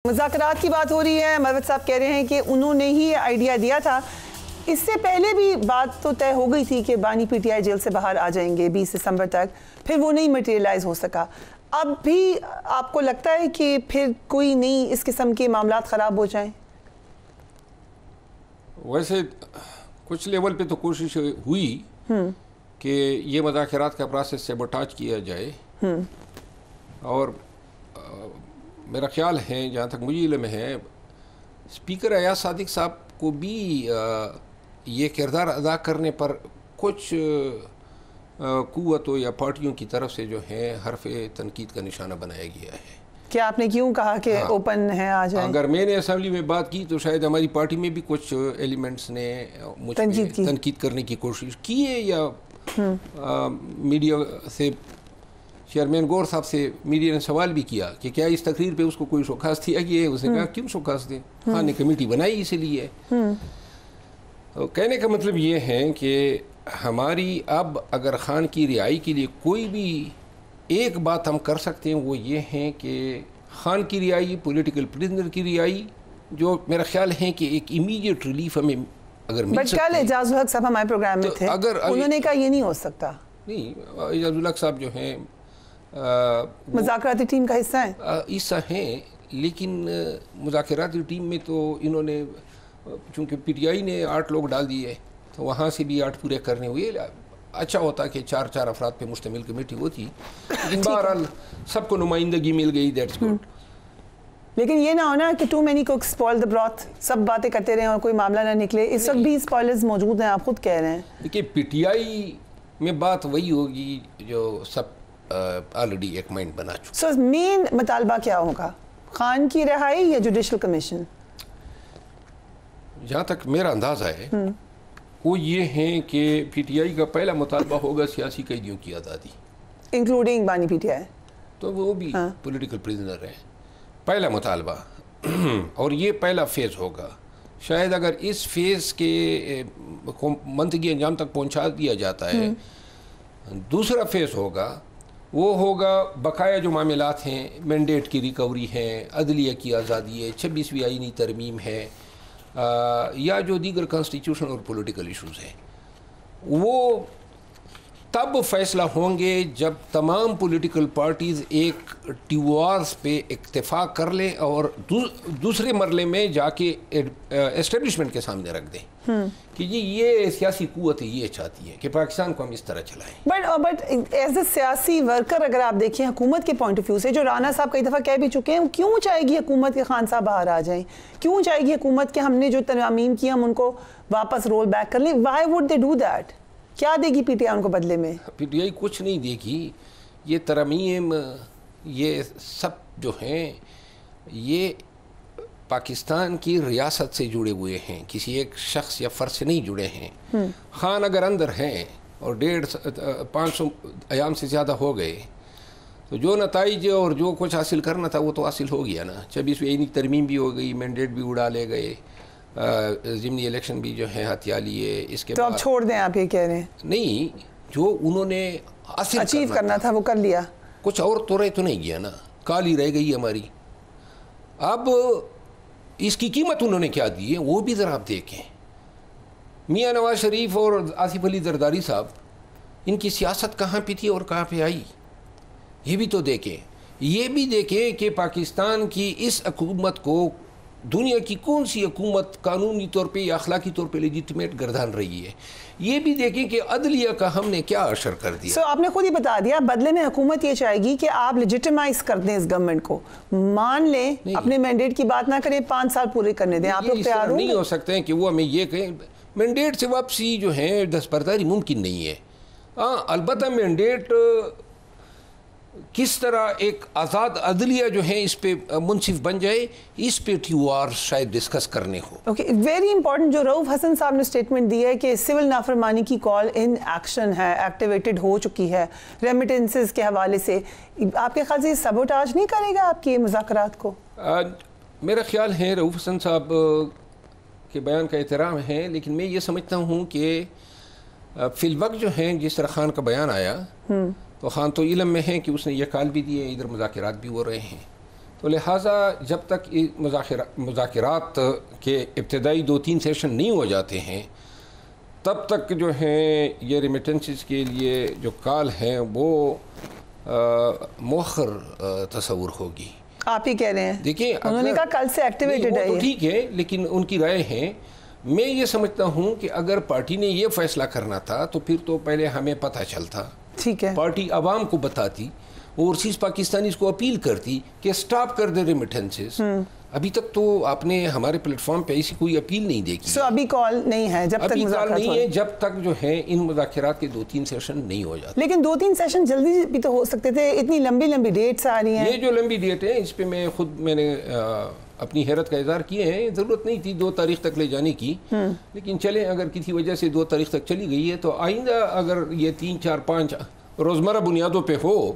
مذاکرات کی بات ہو رہی ہے، مروت صاحب کہہ رہے ہیں کہ انہوں نے ہی آئیڈیا دیا تھا. اس سے پہلے بھی بات تو طے ہو گئی تھی کہ بانی پی ٹی آئی جیل سے باہر آ جائیں گے 20 دسمبر تک، پھر وہ نہیں مٹیریلائز ہو سکا. اب بھی آپ کو لگتا ہے کہ پھر کوئی نہیں اس قسم کے معاملات خراب ہو جائیں؟ ویسے کچھ لیول پہ تو کوشش ہوئی کہ یہ مذاکرات کا پروسیس سیبوٹاج کیا جائے، اور میرا خیال ہے جہاں تک مجھے علم ہے اسپیکر ایاز صادق صاحب کو بھی یہ کردار ادا کرنے پر کچھ قوتوں یا پارٹیوں کی طرف سے جو ہے حرف تنقید کا نشانہ بنایا گیا ہے. کیا آپ نے کیوں کہا کہ اوپن ہے آ جائیں؟ اگر میں نے اسمبلی میں بات کی تو شاید ہماری پارٹی میں بھی کچھ ایلیمنٹس نے مجھ پہ تنقید کرنے کی کوشش کی ہے، یا میڈیا سے چیئرمین گور صاحب سے میڈیا نے سوال بھی کیا کہ کیا اس تقریر پہ اس کو کوئی شوکاس دیا گیا ہے. اس نے کہا کیوں شوکاس دیں، خان نے کمیٹی بنائی اسی لیے. کہنے کا مطلب یہ ہے کہ ہماری اب اگر خان کی رہائی کے لیے کوئی بھی ایک بات ہم کر سکتے ہیں وہ یہ ہے کہ خان کی رہائی، پولیٹیکل پرزنر کی رہائی، جو میرا خیال ہے کہ ایک امیڈیٹ ریلیف ہمیں اگر مل سکتی ہے. بٹ کل اعجاز الحق صاحب ہمارے پروگرام میں تھے، انہوں نے کہا یہ نہیں ہو سکتا. نہیں، اعجاز الحق صاحب جو ہیں مذاکراتی ٹیم کا حصہ ہیں، لیکن مذاکراتی ٹیم میں تو انہوں نے چونکہ پی ٹی آئی نے 8 لوگ ڈال دیے تو وہاں سے بھی 8 پورے کرنے ہوئے. اچھا ہوتا کہ 4 افراد پہ مشتمل کمیٹی ہوتی، لیکن بہرحال سب کو نمائندگی مل گئی، دیٹس گڈ. لیکن یہ نہ ہونا کہ ٹو مینی کوکس اسپوائل دی براth، سب باتیں کرتے رہیں اور کوئی معاملہ نہ نکلے. اس وقت بھی اسپوائلرز موجود ہیں، آپ خود کہہ رہے ہیں. دیکھیے پی ٹی آئی میں بات وہی ہوگی جو سب آلریڈی ایک مائنڈ بنا چکا. سو مین مطالبہ کیا ہوگا، خان کی رہائی یا جوڈیشل کمیشن؟ جہاں تک میرا اندازہ ہے وہ یہ ہے کہ پی ٹی آئی کا پہلا مطالبہ ہوگا سیاسی قیدیوں کی آزادی، انکلوڈنگ بانی پی ٹی آئی. تو وہ بھی پولیٹیکل پرزنر ہیں. پہلا مطالبہ اور یہ پہلا فیز ہوگا. شاید اگر اس فیز کے منطقی انجام تک پہنچا دیا جاتا ہے، دوسرا فیز ہوگا، وہ ہوگا بقایا جو معاملات ہیں، مینڈیٹ کی ریکوری ہے، عدلیہ کی آزادی ہے، 26ویں آئینی ترمیم ہے، یا جو دیگر کانسٹیٹیوشن اور پولیٹیکل ایشوز ہیں، وہ تب فیصلہ ہوں گے جب تمام پولیٹیکل پارٹیز ایک ٹیوارز پہ اکتفاق کر لیں اور دوسرے مرحلے میں جا کے اسٹیبلشمنٹ کے سامنے رکھ دیں کہ جی یہ سیاسی قوت ہے، یہ چاہتی ہے کہ پاکستان کو ہم اس طرح چلائیں. بٹ ایز اے سیاسی ورکر اگر آپ دیکھیں حکومت کے پوائنٹ آف ویو سے، جو رانا صاحب کئی دفعہ کہہ بھی چکے ہیں، کیوں چاہے گی حکومت کے خان صاحب باہر آ جائیں؟ کیوں چاہے گی حکومت کہ ہم نے جو ترامیم کی ہم ان کو واپس رول بیک کر لیں؟ Y would they do that? کیا دے گی پی ٹی آئی ان کو بدلے میں؟ پی ٹی آئی کچھ نہیں دے گی. یہ ترامیم، یہ سب جو ہیں یہ پاکستان کی ریاست سے جڑے ہوئے ہیں، کسی ایک شخص یا فرد سے نہیں جڑے ہیں. خان اگر اندر ہیں اور 500 ایام سے زیادہ ہو گئے تو جو نتائج اور جو کچھ حاصل کرنا تھا وہ تو حاصل ہو گیا نا. 26ویں آئینی ترمیم بھی ہو گئی، مینڈیٹ بھی اڑا لے گئے، ضمنی الیکشن بھی جو ہے ہتھیا لیے. اس کے تو اب چھوڑ دیں، آپ یہ کہہ رہے ہیں؟ نہیں، جو انہوں نے اچیو کرنا تھا وہ کر لیا. کچھ اور تو رہ تو نہیں گیا نا، کالی رہ گئی ہماری. اب اس کی قیمت انہوں نے کیا دی ہے وہ بھی ذرا آپ دیکھیں. میاں نواز شریف اور آصف علی زرداری صاحب، ان کی سیاست کہاں پہ تھی اور کہاں پہ آئی، یہ بھی تو دیکھیں. یہ بھی دیکھیں کہ پاکستان کی اس حکومت کو دنیا کی کون سی حکومت قانونی طور پہ یا اخلاقی طور پہ لیجیٹمیٹ گردان رہی ہے. یہ بھی دیکھیں کہ عدلیہ کا ہم نے کیا اثر کر دیا. آپ نے خود ہی بتا دیا، بدلے میں حکومت یہ چاہے گی کہ آپ لیجیٹمائز کر دیں اس گورنمنٹ کو، مان لیں، اپنے مینڈیٹ کی بات نہ کریں، 5 سال پورے کرنے دیں. آپ لوگ تیار ہوں؟ نہیں ہو سکتے ہیں کہ وہ ہمیں یہ کہیں مینڈیٹ سے واپسی جو ہے دستبرداری ممکن نہیں ہے. البتہ مینڈیٹ کس طرح ایک آزاد عدلیہ جو ہے اس پہ منصف بن جائے، اس پہ ٹیوار شاید ڈسکس کرنے ہو. اوکے، ویری امپورٹنٹ جو رؤوف حسن صاحب نے اسٹیٹمنٹ دی ہے کہ سول نافرمانی کی کال ان ایکشن ہے، ایکٹیویٹڈ ہو چکی ہے ریمیٹنسز کے حوالے سے. آپ کے خیال سے یہ سبوٹاج نہیں کرے گا آپ کی مذاکرات کو؟ میرا خیال ہے رؤوف حسن صاحب کے بیان کا احترام ہے، لیکن میں یہ سمجھتا ہوں کہ فی الوقت جو ہیں جس طرح خان کا بیان آیا تو خان تو علم میں ہے کہ اس نے یہ کال بھی دی ہے، ادھر مذاکرات بھی ہو رہے ہیں. تو لہٰذا جب تک مذاکرات کے ابتدائی 2-3 سیشن نہیں ہو جاتے ہیں تب تک جو ہیں یہ ریمیٹنسز کے لیے جو کال ہیں وہ مؤخر تصور ہوگی. آپ ہی کہہ رہے ہیں. دیکھیں انہوں نے کہا کل سے ایکٹیویٹڈ ہے. تو ٹھیک ہے لیکن ان کی رائے ہیں. میں یہ سمجھتا ہوں کہ اگر پارٹی نے یہ فیصلہ کرنا تھا تو پھر تو پہلے ہمیں پتہ چلتا. ٹھیک ہے. پارٹی عوام کو بتاتی, اوورسیز پاکستانیز کو اپیل کرتی کہ سٹاپ کر دے ریمیٹنسز. ابھی تک تو آپ نے ہمارے پلیٹ فارم پہ ایسی کوئی اپیل نہیں دیکھی. سو ابھی کال نہیں ہے جب تک کال نہیں ہے جب تک جو ہے ان مذاکرات کے 2-3 سیشن نہیں ہو جاتے. لیکن 2-3 سیشن جلدی بھی تو ہو سکتے تھے. اتنی لمبی ڈیٹس آ رہی ہیں. یہ جو لمبی ڈیٹ ہے اس پہ میں نے اپنی حیرت کا اظہار کیے ہیں. ضرورت نہیں تھی 2 تاریخ تک لے جانے کی, لیکن چلیں اگر کسی وجہ سے 2 تاریخ تک چلی گئی ہے تو آئندہ اگر یہ 3-4-5 روزمرہ بنیادوں پہ ہو.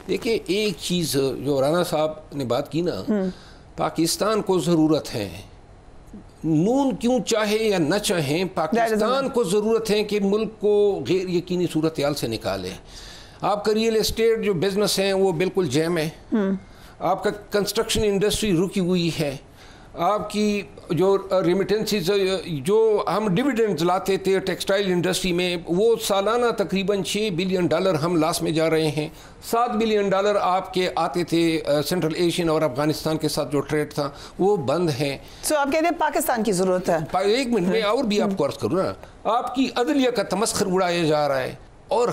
دیکھیں ایک چیز جو رانا صاحب نے بات کی نا, پاکستان کو ضرورت ہے, نون کیوں چاہے یا نہ چاہیں, پاکستان کو ضرورت ہے کہ ملک کو غیر یقینی صورتحال سے نکالے. آپ کا ریئل اسٹیٹ جو بزنس ہیں وہ بالکل جیم ہے, آپ کا کنسٹرکشن انڈسٹری رکی ہوئی ہے, آپ کی جو ریمیٹنسز جو ہم ڈیویڈنڈز لاتے تھے ٹیکسٹائل انڈسٹری میں وہ سالانہ تقریباً $6 بلین ہم لاس میں جا رہے ہیں. $7 بلین آپ کے آتے تھے سینٹرل ایشین اور افغانستان کے ساتھ جو ٹریڈ تھا وہ بند ہیں. سو آپ کہتے ہیں پاکستان کی ضرورت ہے. ایک منٹ میں اور بھی آپ کو عرض کروں نا, آپ کی عدلیہ کا تمسخر اڑایا جا رہا ہے. اور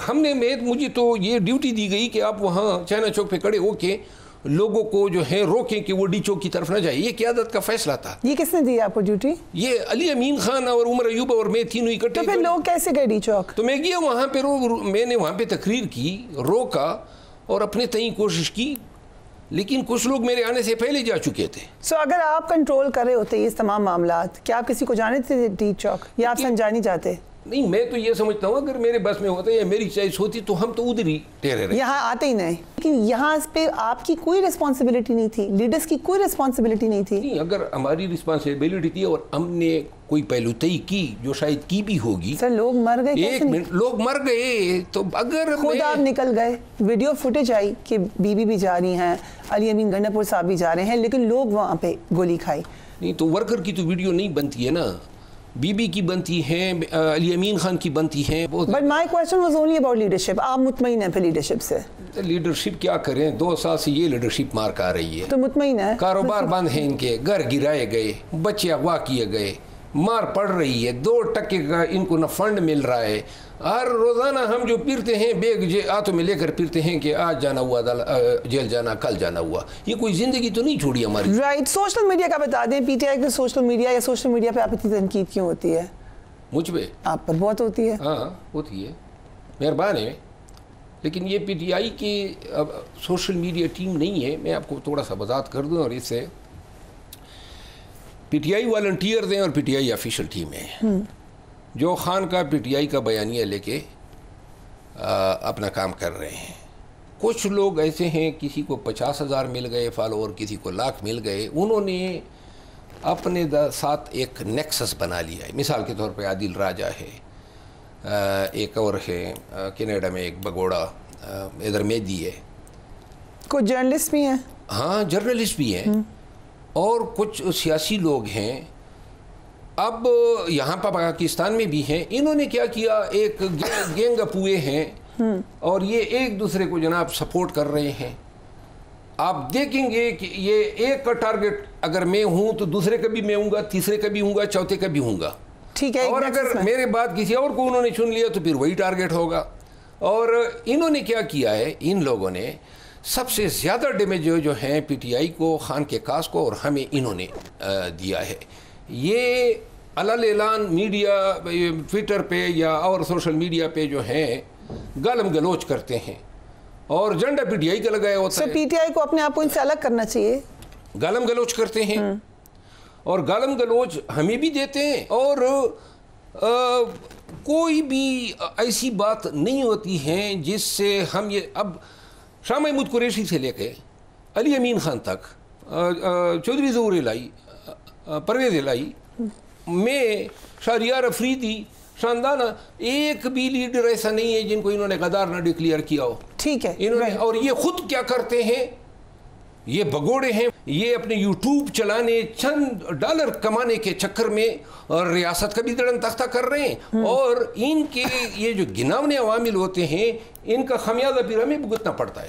مجھے تو یہ ڈیوٹی دی گئی کہ آپ وہاں چائنا چوک پہ کھڑے ہو کے لوگوں کو جو ہے روکیں کہ وہ ڈی چوک کی طرف نہ جائے. یہ قیادت کا فیصلہ تھا. یہ کس نے دیا آپ کو ڈیوٹی؟ یہ علی امین خان اور عمر ایوب اور میں تینوں اکٹھے. تو پھر لوگ کیسے گئے ڈی چوک؟ تو میں گیا وہاں پہ, میں نے وہاں پہ تقریر کی, روکا اور اپنے تئیں کوشش کی, لیکن کچھ لوگ میرے آنے سے پہلے جا چکے تھے. سو اگر آپ کنٹرول کر رہے ہوتے یہ تمام معاملات, کیا آپ کسی کو جانے تھے ڈی چوک یا آپ سنجانی جاتے؟ نہیں, میں تو یہ سمجھتا ہوں اگر میرے بس میں ہوتا یا میری چوائس ہوتی تو ہم تو ادھر ہی ٹھہرے رہے. یہاں آتے ہی نہیں. لیکن یہاں اس پہ آپ کی کوئی ریسپانسبلٹی نہیں تھی, لیڈرز کی کوئی ریسپانسبلٹی نہیں تھی. نہیں, اگر ہماری ریسپانسبلٹی تھی اور ہم نے کوئی پہلو طے کی جو شاید کی بھی ہوگی. سر لوگ مر گئے. ایک منٹ, لوگ مر گئے تو اگر خود آپ نکل گئے, ویڈیو فوٹیج آئی کہ بی بی بھی جا رہی ہیں, علی امین گنڈا پور صاحب بھی جا رہے ہیں, لیکن لوگ وہاں پہ گولی کھائی. نہیں تو ورکر کی تو ویڈیو نہیں بنتی ہے نا, بی بی کی بنتی ہیں, علی امین خان کی بنتی ہیں. But my question was only about leadership. آپ مطمئن ہیں پھر لیڈرشپ سے؟ لیڈرشپ کیا کریں, 2 سال سے یہ لیڈرشپ مار کھا رہی ہے. تو مطمئن ہے؟ کاروبار بند ہیں ان کے, گھر گرائے گئے, بچے اغوا کیے گئے, مار پڑ رہی ہے, 2 ٹکے کا ان کو نہ فنڈ مل رہا ہے. ہر روزانہ ہم جو پھرتے ہیں بیگ ہاتھوں میں لے کر پھرتے ہیں کہ آج جانا ہوا جیل جانا, کل جانا ہوا. یہ کوئی زندگی تو نہیں چھوڑی ہماری. رائٹ. سوشل میڈیا کا بتا دیں, پی ٹی آئی کے سوشل میڈیا یا سوشل میڈیا پہ آپ اتنی تنقید کیوں ہوتی ہے؟ مجھ پہ آپ پر بہت ہوتی ہے. ہاں ہوتی ہے, مہربان ہے. لیکن یہ پی ٹی آئی کی سوشل میڈیا ٹیم نہیں ہے. میں آپ کو تھوڑا سا وضاحت کر دوں, اور اس سے پی ٹی آئی والنٹیئرز ہیں اور P T I official team ہے جو خان کا پی ٹی آئی کا بیانیہ لے کے اپنا کام کر رہے ہیں. کچھ لوگ ایسے ہیں, کسی کو 50,000 مل گئے فالوور, کسی کو 1,00,000 مل گئے. انہوں نے اپنے ساتھ ایک نیکسس بنا لیا ہے. مثال کے طور پہ عادل راجہ ہے, ایک اور ہے کینیڈا میں ایک بگوڑا, ادھر میدی ہے, کچھ جرنلسٹ بھی ہیں. ہاں جرنلسٹ بھی ہیں, اور کچھ سیاسی لوگ ہیں. اب یہاں پر پاکستان میں بھی ہیں. انہوں نے کیا کیا, ایک گینگ اپ ہوئے ہیں اور یہ ایک دوسرے کو جناب سپورٹ کر رہے ہیں. آپ دیکھیں گے کہ یہ ایک کا ٹارگٹ اگر میں ہوں تو دوسرے کا بھی میں ہوں گا, تیسرے کا بھی ہوں گا, چوتھے کا بھی ہوں گا. ٹھیک ہے. اور اگر میرے بعد کسی اور کو انہوں نے چن لیا تو پھر وہی ٹارگٹ ہوگا. اور انہوں نے کیا کیا ہے, ان لوگوں نے سب سے زیادہ ڈیمیج جو ہیں پی ٹی آئی کو, خان کے کاس کو اور ہمیں انہوں نے دیا ہے. یہ علل اعلان میڈیا ٹویٹر پہ یا اور سوشل میڈیا پہ جو ہیں گالم گلوچ کرتے ہیں, اور جھنڈا پی ٹی آئی کا لگایا ہوتا ہے. پی ٹی آئی کو اپنے آپ کو ان سے الگ کرنا چاہیے. گالم گلوچ کرتے ہیں, اور گالم گلوچ ہمیں بھی دیتے ہیں, اور کوئی بھی ایسی بات نہیں ہوتی ہے جس سے ہم یہ, اب شاہ محمود قریشی سے لے کے علی امین خان تک, چودھری ظہور الہی, پرویز الہی, میں, شہریار افریدی, شاندانہ, ایک بھی لیڈر ایسا نہیں ہے جن کو انہوں نے غدار نہ ڈکلیئر کیا ہو. ٹھیک ہے. انہوں نے, اور یہ خود کیا کرتے ہیں, یہ بگوڑے ہیں، یہ اپنے یوٹیوب چلانے، چند ڈالر کمانے کے چکر میں ریاست کا بھی دڑن تختہ کر رہے ہیں، اور ان کے یہ جو گناونے عوامل ہوتے ہیں ان کا خمیازہ پھر ہمیں بھگتنا پڑتا ہے۔